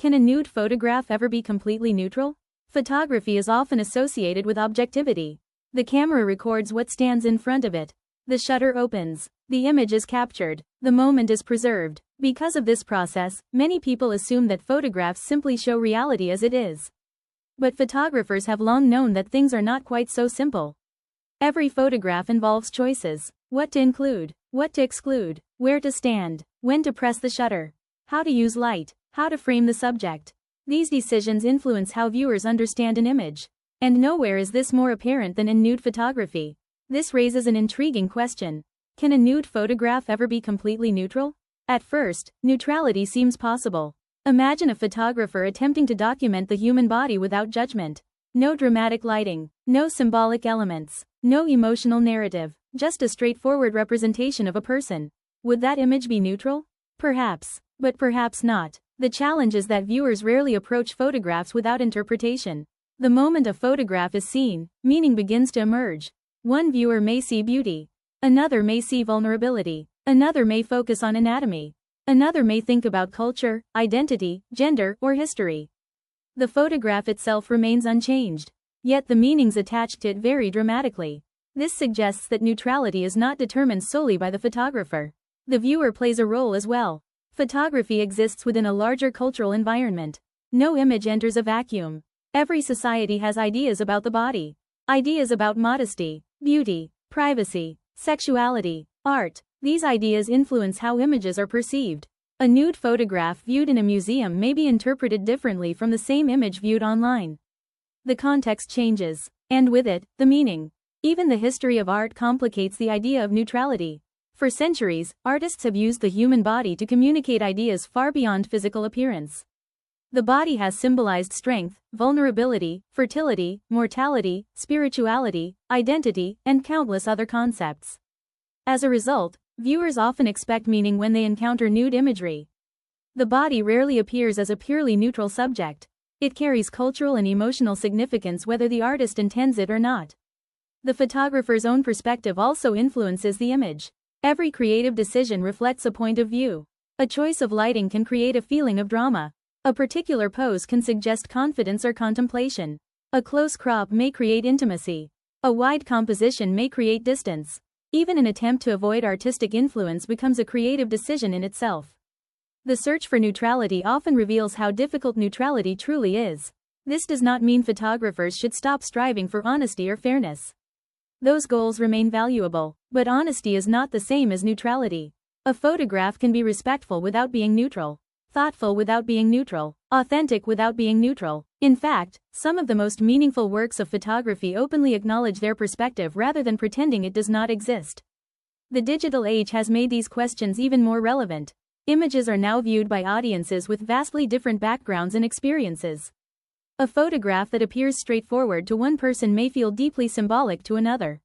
Can a nude photograph ever be completely neutral? Photography is often associated with objectivity. The camera records what stands in front of it. The shutter opens. The image is captured. The moment is preserved. Because of this process, many people assume that photographs simply show reality as it is. But photographers have long known that things are not quite so simple. Every photograph involves choices: what to include, what to exclude, where to stand, when to press the shutter, how to use light, how to frame the subject. These decisions influence how viewers understand an image. And nowhere is this more apparent than in nude photography. This raises an intriguing question. Can a nude photograph ever be completely neutral? At first, neutrality seems possible. Imagine a photographer attempting to document the human body without judgment. No dramatic lighting, no symbolic elements, no emotional narrative, just a straightforward representation of a person. Would that image be neutral? Perhaps, but perhaps not. The challenge is that viewers rarely approach photographs without interpretation. The moment a photograph is seen, meaning begins to emerge. One viewer may see beauty. Another may see vulnerability. Another may focus on anatomy. Another may think about culture, identity, gender, or history. The photograph itself remains unchanged. Yet the meanings attached to it vary dramatically. This suggests that neutrality is not determined solely by the photographer. The viewer plays a role as well. Photography exists within a larger cultural environment. No image enters a vacuum. Every society has ideas about the body. Ideas about modesty, beauty, privacy, sexuality, art. These ideas influence how images are perceived. A nude photograph viewed in a museum may be interpreted differently from the same image viewed online. The context changes, and with it, the meaning. Even the history of art complicates the idea of neutrality. For centuries, artists have used the human body to communicate ideas far beyond physical appearance. The body has symbolized strength, vulnerability, fertility, mortality, spirituality, identity, and countless other concepts. As a result, viewers often expect meaning when they encounter nude imagery. The body rarely appears as a purely neutral subject. It carries cultural and emotional significance whether the artist intends it or not. The photographer's own perspective also influences the image. Every creative decision reflects a point of view. A choice of lighting can create a feeling of drama. A particular pose can suggest confidence or contemplation. A close crop may create intimacy. A wide composition may create distance. Even an attempt to avoid artistic influence becomes a creative decision in itself. The search for neutrality often reveals how difficult neutrality truly is. This does not mean photographers should stop striving for honesty or fairness. Those goals remain valuable, but honesty is not the same as neutrality. A photograph can be respectful without being neutral, thoughtful without being neutral, authentic without being neutral. In fact, some of the most meaningful works of photography openly acknowledge their perspective rather than pretending it does not exist. The digital age has made these questions even more relevant. Images are now viewed by audiences with vastly different backgrounds and experiences. A photograph that appears straightforward to one person may feel deeply symbolic to another.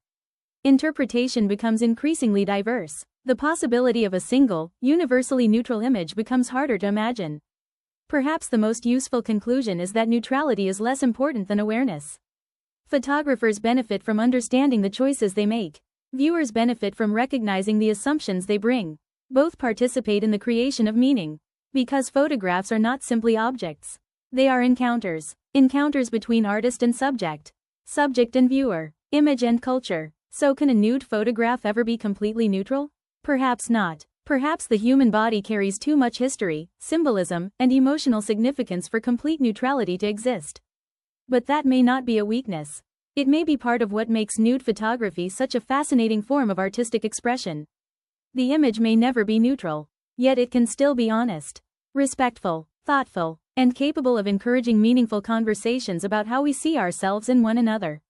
Interpretation becomes increasingly diverse. The possibility of a single, universally neutral image becomes harder to imagine. Perhaps the most useful conclusion is that neutrality is less important than awareness. Photographers benefit from understanding the choices they make. Viewers benefit from recognizing the assumptions they bring. Both participate in the creation of meaning. Because photographs are not simply objects. They are encounters. Encounters between artist and subject. Subject and viewer. Image and culture. So can a nude photograph ever be completely neutral? Perhaps not. Perhaps the human body carries too much history, symbolism, and emotional significance for complete neutrality to exist. But that may not be a weakness. It may be part of what makes nude photography such a fascinating form of artistic expression. The image may never be neutral, yet it can still be honest, respectful, thoughtful, and capable of encouraging meaningful conversations about how we see ourselves and one another.